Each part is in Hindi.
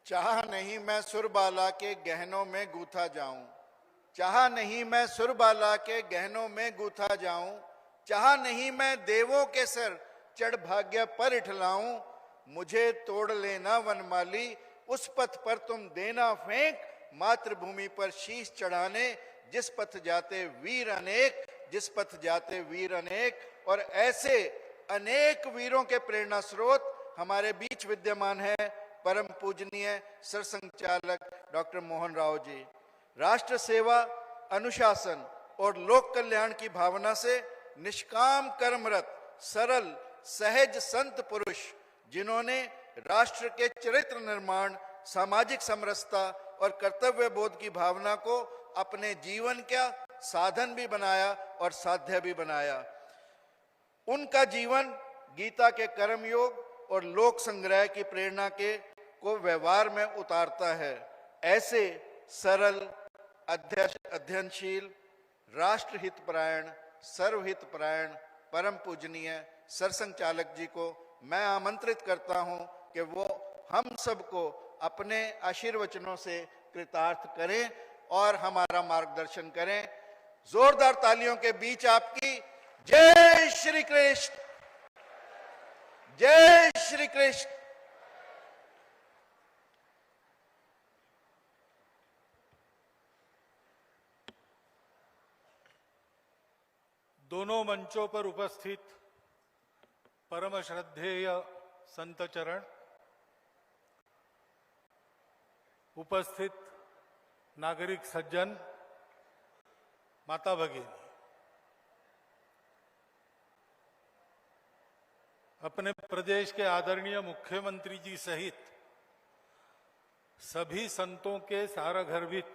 चाह नहीं मैं सुरबाला के गहनों में गूथा जाऊं, चाह नहीं मैं सुरबाला के गहनों में गूथा जाऊं, चाह नहीं मैं देवों के सर चढ़ भाग्य पर इठलाऊं, मुझे तोड़ लेना वनमाली उस पथ पर तुम देना फेंक, मातृभूमि पर शीश चढ़ाने जिस पथ जाते वीर अनेक, जिस पथ जाते वीर अनेक। और ऐसे अनेक वीरों के प्रेरणा स्रोत हमारे बीच विद्यमान है परम पूजनीय सरसंघचालक डॉक्टर मोहन राव जी। राष्ट्र सेवा, अनुशासन और लोक कल्याण की भावना से निष्काम कर्मरत सरल सहज संत पुरुष, जिन्होंने राष्ट्र के चरित्र निर्माण, सामाजिक समरसता और कर्तव्य बोध की भावना को अपने जीवन का साधन भी बनाया और साध्य भी बनाया। उनका जीवन गीता के कर्मयोग और लोक संग्रह की प्रेरणा को व्यवहार में उतारता है। ऐसे सरल, अध्ययनशील, राष्ट्रहितपरायण, सर्वहितपरायण परम पूजनीय सरसंघचालक जी को मैं आमंत्रित करता हूं कि वो हम सबको अपने आशीर्वचनों से कृतार्थ करें और हमारा मार्गदर्शन करें। जोरदार तालियों के बीच आपकी जय श्री कृष्ण, जय श्री कृष्ण। दोनों मंचों पर उपस्थित परम श्रद्धेय संत चरण, उपस्थित नागरिक सज्जन, माता भगिनी, अपने प्रदेश के आदरणीय मुख्यमंत्री जी सहित सभी संतों के सारगर्भित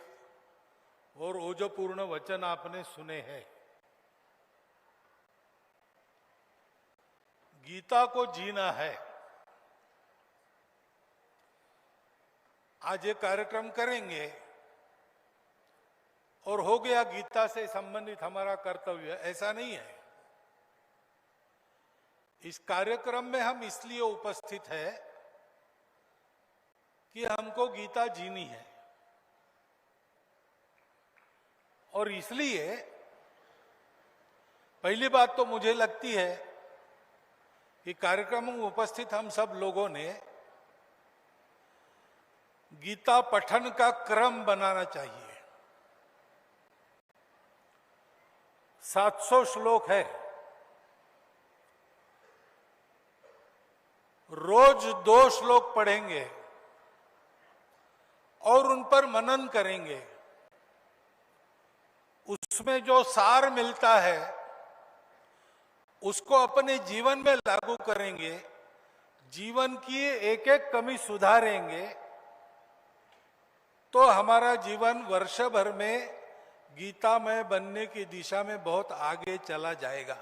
और ओजपूर्ण वचन आपने सुने हैं। गीता को जीना है। आज ये कार्यक्रम करेंगे और हो गया गीता से संबंधित हमारा कर्तव्य, ऐसा नहीं है। इस कार्यक्रम में हम इसलिए उपस्थित है कि हमको गीता जीनी है, और इसलिए पहली बात तो मुझे लगती है कि कार्यक्रम में उपस्थित हम सब लोगों ने गीता पठन का क्रम बनाना चाहिए। 700 श्लोक है, रोज 2 श्लोक पढ़ेंगे और उन पर मनन करेंगे। उसमें जो सार मिलता है उसको अपने जीवन में लागू करेंगे, जीवन की एक एक कमी सुधारेंगे, तो हमारा जीवन वर्ष भर में गीतामय बनने की दिशा में बहुत आगे चला जाएगा।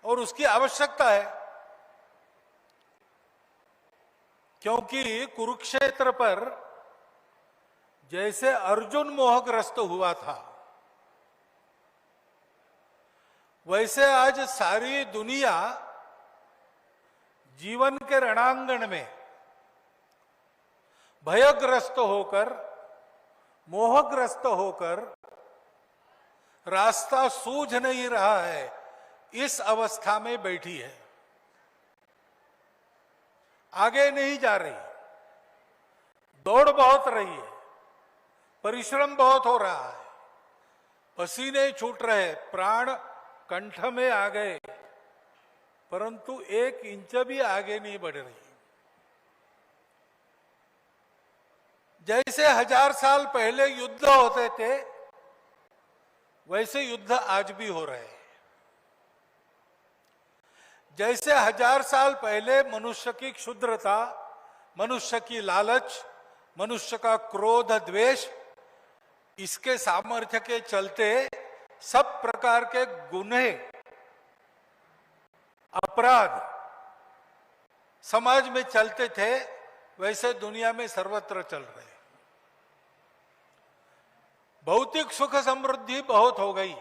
और उसकी आवश्यकता है, क्योंकि कुरुक्षेत्र पर जैसे अर्जुन मोहग्रस्त हुआ था, वैसे आज सारी दुनिया जीवन के रणांगण में भयग्रस्त होकर, मोहग्रस्त होकर, रास्ता सूझ नहीं रहा है, इस अवस्था में बैठी है, आगे नहीं जा रही, दौड़ बहुत रही है, परिश्रम बहुत हो रहा है, पसीने छूट रहे, प्राण कंठ में आ गए, परंतु 1 इंच भी आगे नहीं बढ़ रही। जैसे 1000 साल पहले युद्ध होते थे, वैसे युद्ध आज भी हो रहे हैं। जैसे 1000 साल पहले मनुष्य की क्षुद्रता, मनुष्य की लालच, मनुष्य का क्रोध, द्वेष, इसके सामर्थ्य के चलते सब प्रकार के गुनाह, अपराध समाज में चलते थे, वैसे दुनिया में सर्वत्र चल रहे। भौतिक सुख समृद्धि बहुत हो गई,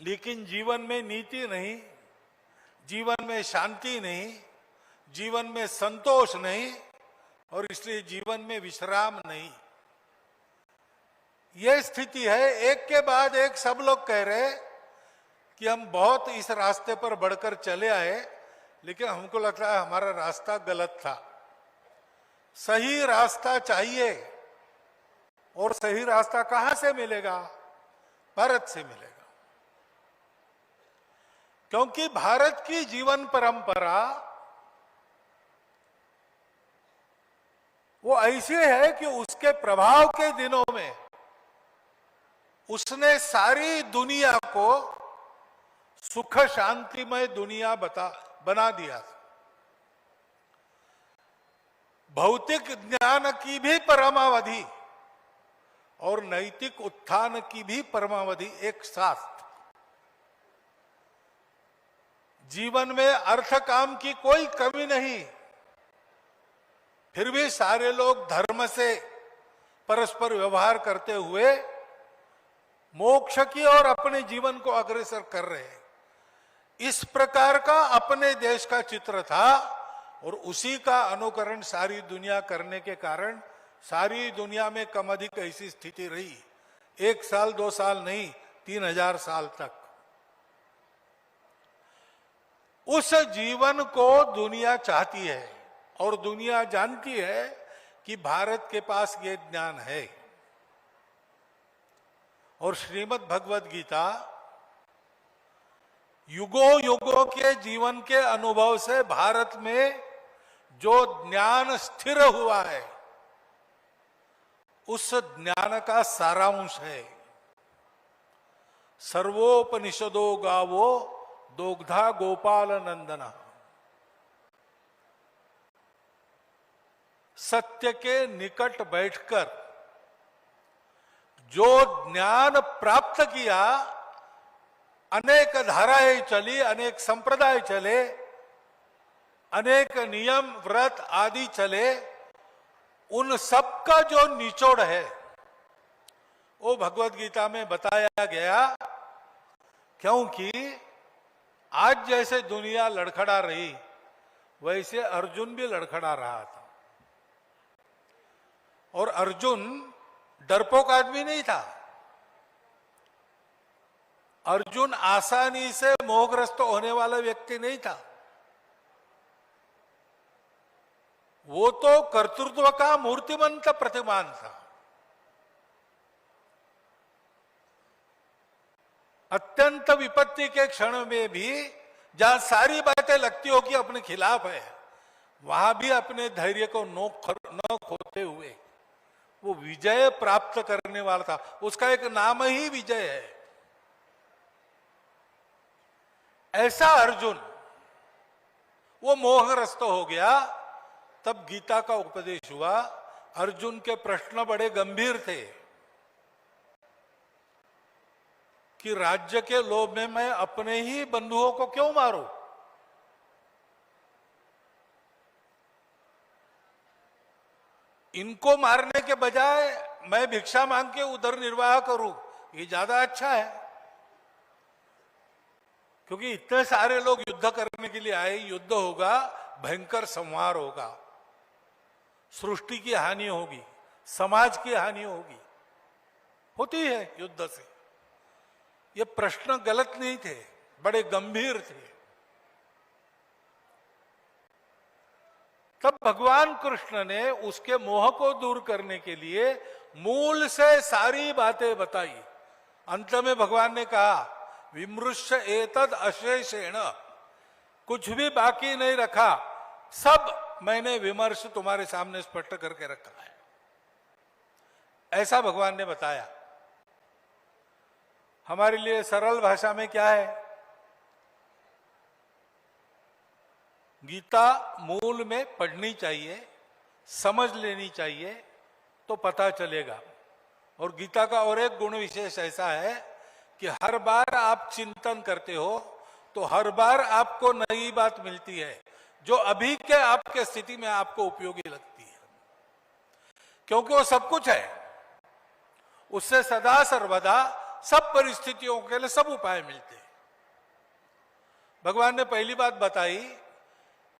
लेकिन जीवन में नीति नहीं, जीवन में शांति नहीं, जीवन में संतोष नहीं और इसलिए जीवन में विश्राम नहीं। यह स्थिति है। एक के बाद एक सब लोग कह रहे कि हम बहुत इस रास्ते पर बढ़कर चले आए, लेकिन हमको लगता है हमारा रास्ता गलत था। सही रास्ता चाहिए, और सही रास्ता कहां से मिलेगा? भारत से मिलेगा। क्योंकि भारत की जीवन परंपरा वो ऐसी है कि उसके प्रभाव के दिनों में उसने सारी दुनिया को सुख शांतिमय दुनिया बना दिया था। भौतिक ज्ञान की भी परमावधि और नैतिक उत्थान की भी परमावधि एक साथ। जीवन में अर्थ काम की कोई कमी नहीं, फिर भी सारे लोग धर्म से परस्पर व्यवहार करते हुए मोक्ष की और अपने जीवन को अग्रसर कर रहे हैं। इस प्रकार का अपने देश का चित्र था, और उसी का अनुकरण सारी दुनिया करने के कारण सारी दुनिया में कम अधिक ऐसी स्थिति रही। 1 साल 2 साल नहीं, 3000 साल तक। उस जीवन को दुनिया चाहती है, और दुनिया जानती है कि भारत के पास ये ज्ञान है। और श्रीमद् भगवद गीता युगों युगों के जीवन के अनुभव से भारत में जो ज्ञान स्थिर हुआ है, उस ज्ञान का सारांश है। सर्वोपनिषदो गावो दोग्धा गोपाल नंदना। सत्य के निकट बैठकर जो ज्ञान प्राप्त किया, अनेक धाराएं चली, अनेक संप्रदाय चले, अनेक नियम व्रत आदि चले, उन सब का जो निचोड़ है वो भगवद गीता में बताया गया। क्योंकि आज जैसे दुनिया लड़खड़ा रही, वैसे अर्जुन भी लड़खड़ा रहा था। और अर्जुन डरपोक आदमी नहीं था। अर्जुन आसानी से मोहग्रस्त होने वाला व्यक्ति नहीं था। वो तो कर्तृत्व का मूर्तिमंत प्रतिमान था। अत्यंत विपत्ति के क्षण में भी जहां सारी बातें लगती हो कि अपने खिलाफ है, वहां भी अपने धैर्य को न खोते हुए वो विजय प्राप्त करने वाला था। उसका एक नाम ही विजय है। ऐसा अर्जुन वो मोहग्रस्त हो गया। तब गीता का उपदेश हुआ। अर्जुन के प्रश्न बड़े गंभीर थे कि राज्य के लोभ में मैं अपने ही बंधुओं को क्यों मारूं? इनको मारने के बजाय मैं भिक्षा मांग के उधर निर्वाह करूं, ये ज्यादा अच्छा है। क्योंकि इतने सारे लोग युद्ध करने के लिए आए, युद्ध होगा, भयंकर संहार होगा, सृष्टि की हानि होगी, समाज की हानि होगी, होती है युद्ध से। ये प्रश्न गलत नहीं थे, बड़े गंभीर थे। तब भगवान कृष्ण ने उसके मोह को दूर करने के लिए मूल से सारी बातें बताई। अंत में भगवान ने कहा, विमृश्य एतद अशेषेण, कुछ भी बाकी नहीं रखा, सब मैंने विमर्श तुम्हारे सामने स्पष्ट करके रखा है। ऐसा भगवान ने बताया। हमारे लिए सरल भाषा में क्या है? गीता मूल में पढ़नी चाहिए, समझ लेनी चाहिए, तो पता चलेगा। और गीता का और एक गुण विशेष ऐसा है कि हर बार आप चिंतन करते हो तो हर बार आपको नई बात मिलती है जो अभी के आपके स्थिति में आपको उपयोगी लगती है। क्योंकि वो सब कुछ है, उससे सदा सर्वदा सब परिस्थितियों के लिए सब उपाय मिलते हैं। भगवान ने पहली बात बताई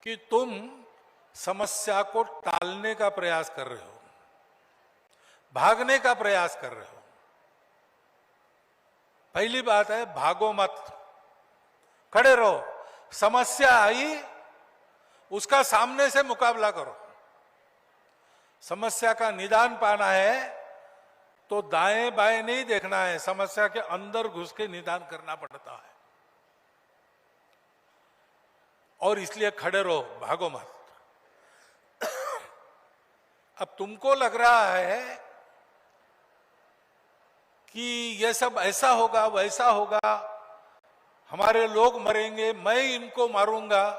कि तुम समस्या को टालने का प्रयास कर रहे हो, भागने का प्रयास कर रहे हो। पहली बात है, भागो मत, खड़े रहो। समस्या आई, उसका सामने से मुकाबला करो। समस्या का निदान पाना है तो दाएं बाएं नहीं देखना है, समस्या के अंदर घुस के निदान करना पड़ता है। और इसलिए खड़े रहो, भागो मत। अब तुमको लग रहा है कि ये सब ऐसा होगा वैसा होगा, हमारे लोग मरेंगे, मैं इनको मारूंगा,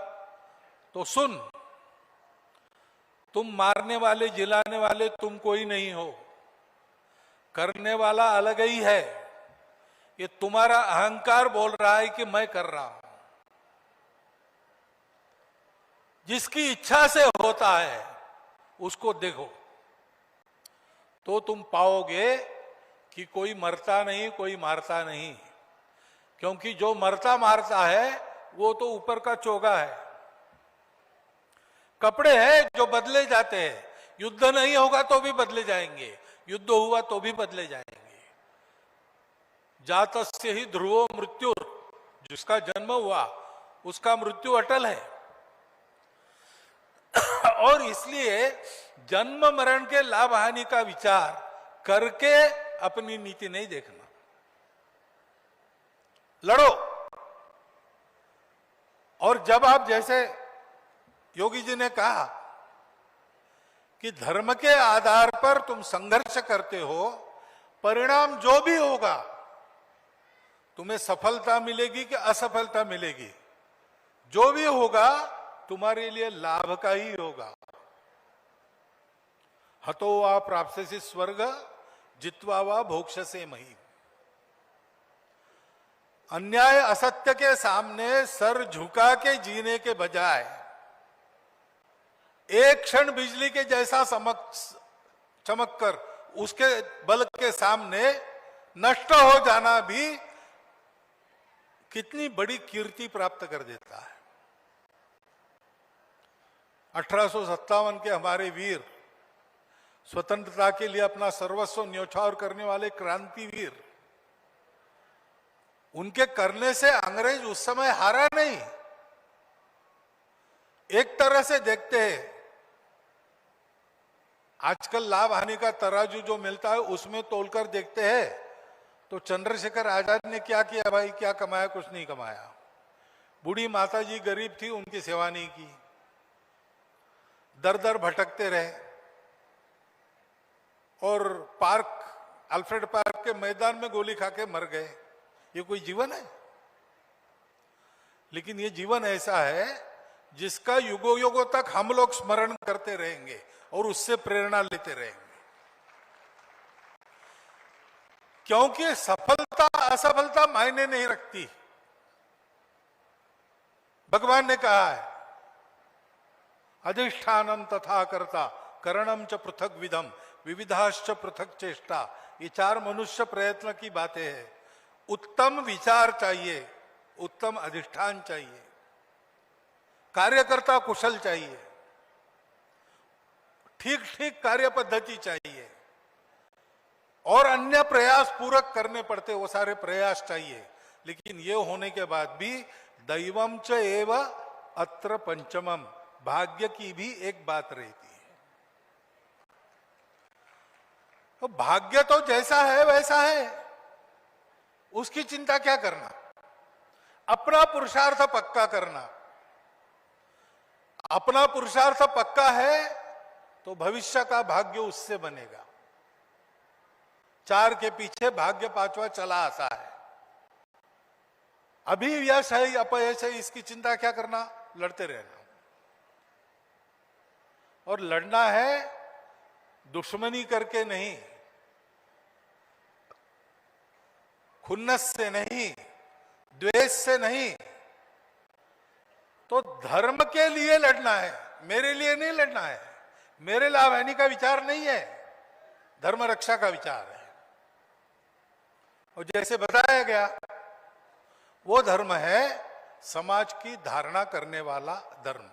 तो सुन, तुम मारने वाले जिलाने वाले तुम कोई नहीं हो, करने वाला अलग ही है। ये तुम्हारा अहंकार बोल रहा है कि मैं कर रहा हूं। जिसकी इच्छा से होता है उसको देखो, तो तुम पाओगे कि कोई मरता नहीं, कोई मारता नहीं। क्योंकि जो मरता मारता है वो तो ऊपर का चोगा है, कपड़े हैं जो बदले जाते हैं। युद्ध नहीं होगा तो भी बदले जाएंगे, युद्ध हुआ तो भी बदले जाएंगे। जातस्य ही ध्रुवो मृत्यु, जिसका जन्म हुआ उसका मृत्यु अटल है। और इसलिए जन्म मरण के लाभ हानि का विचार करके अपनी नीति नहीं देखना। लड़ो। और जब आप, जैसे योगी जी ने कहा कि धर्म के आधार पर तुम संघर्ष करते हो, परिणाम जो भी होगा, तुम्हें सफलता मिलेगी कि असफलता मिलेगी, जो भी होगा तुम्हारे लिए लाभ का ही होगा। हतो वा प्राप्स्यसि स्वर्ग जित्वा वा भोक्ष्यसे महीम्। अन्याय असत्य के सामने सर झुका के जीने के बजाय एक क्षण बिजली के जैसा चमक कर उसके बल के सामने नष्ट हो जाना भी कितनी बड़ी कीर्ति प्राप्त कर देता है। 1857 के हमारे वीर, स्वतंत्रता के लिए अपना सर्वस्व न्यौछावर करने वाले क्रांतिवीर, उनके करने से अंग्रेज उस समय हारा नहीं। एक तरह से देखते हैं, आजकल लाभ हानि का तराजू जो मिलता है उसमें तोलकर देखते हैं, तो चंद्रशेखर आजाद ने क्या किया भाई, क्या कमाया? कुछ नहीं कमाया। बूढ़ी माताजी गरीब थी, उनकी सेवा नहीं की, दर दर भटकते रहे। और अल्फ्रेड पार्क के मैदान में गोली खा के मर गए। ये कोई जीवन है? लेकिन ये जीवन ऐसा है जिसका युगों युगों तक हम लोग स्मरण करते रहेंगे और उससे प्रेरणा लेते रहेंगे। क्योंकि सफलता असफलता मायने नहीं रखती। भगवान ने कहा है, अधिष्ठानम तथा कर्ता करणम च पृथक विधम विविधाश्च पृथक चेष्टा। ये चार मनुष्य प्रयत्न की बातें हैं। उत्तम विचार चाहिए, उत्तम अधिष्ठान चाहिए, कार्यकर्ता कुशल चाहिए, ठीक ठीक कार्य पद्धति चाहिए, और अन्य प्रयास पूरक करने पड़ते, वो सारे प्रयास चाहिए। लेकिन ये होने के बाद भी दैवम च एव अत्र पंचमम, भाग्य की भी एक बात रहती है। तो भाग्य तो जैसा है वैसा है, उसकी चिंता क्या करना? अपना पुरुषार्थ पक्का करना। अपना पुरुषार्थ पक्का है तो भविष्य का भाग्य उससे बनेगा। चार के पीछे भाग्य पांचवा चला आता है। अभी यश है अपयश है, इसकी चिंता क्या करना? लड़ते रहना। और लड़ना है दुश्मनी करके नहीं, खुन्नस से नहीं, द्वेष से नहीं, तो धर्म के लिए लड़ना है, मेरे लिए नहीं लड़ना है। मेरे लाभ हानि का विचार नहीं है, धर्म रक्षा का विचार है। और जैसे बताया गया, वो धर्म है समाज की धारणा करने वाला धर्म।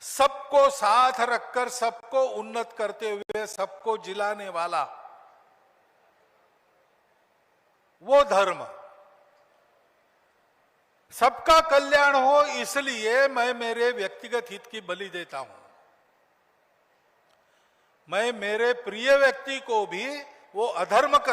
सबको साथ रखकर सबको उन्नत करते हुए सबको जिलाने वाला वो धर्म, सबका कल्याण हो इसलिए मैं मेरे व्यक्तिगत हित की बलि देता हूं। मैं मेरे प्रिय व्यक्ति को भी वो अधर्म कर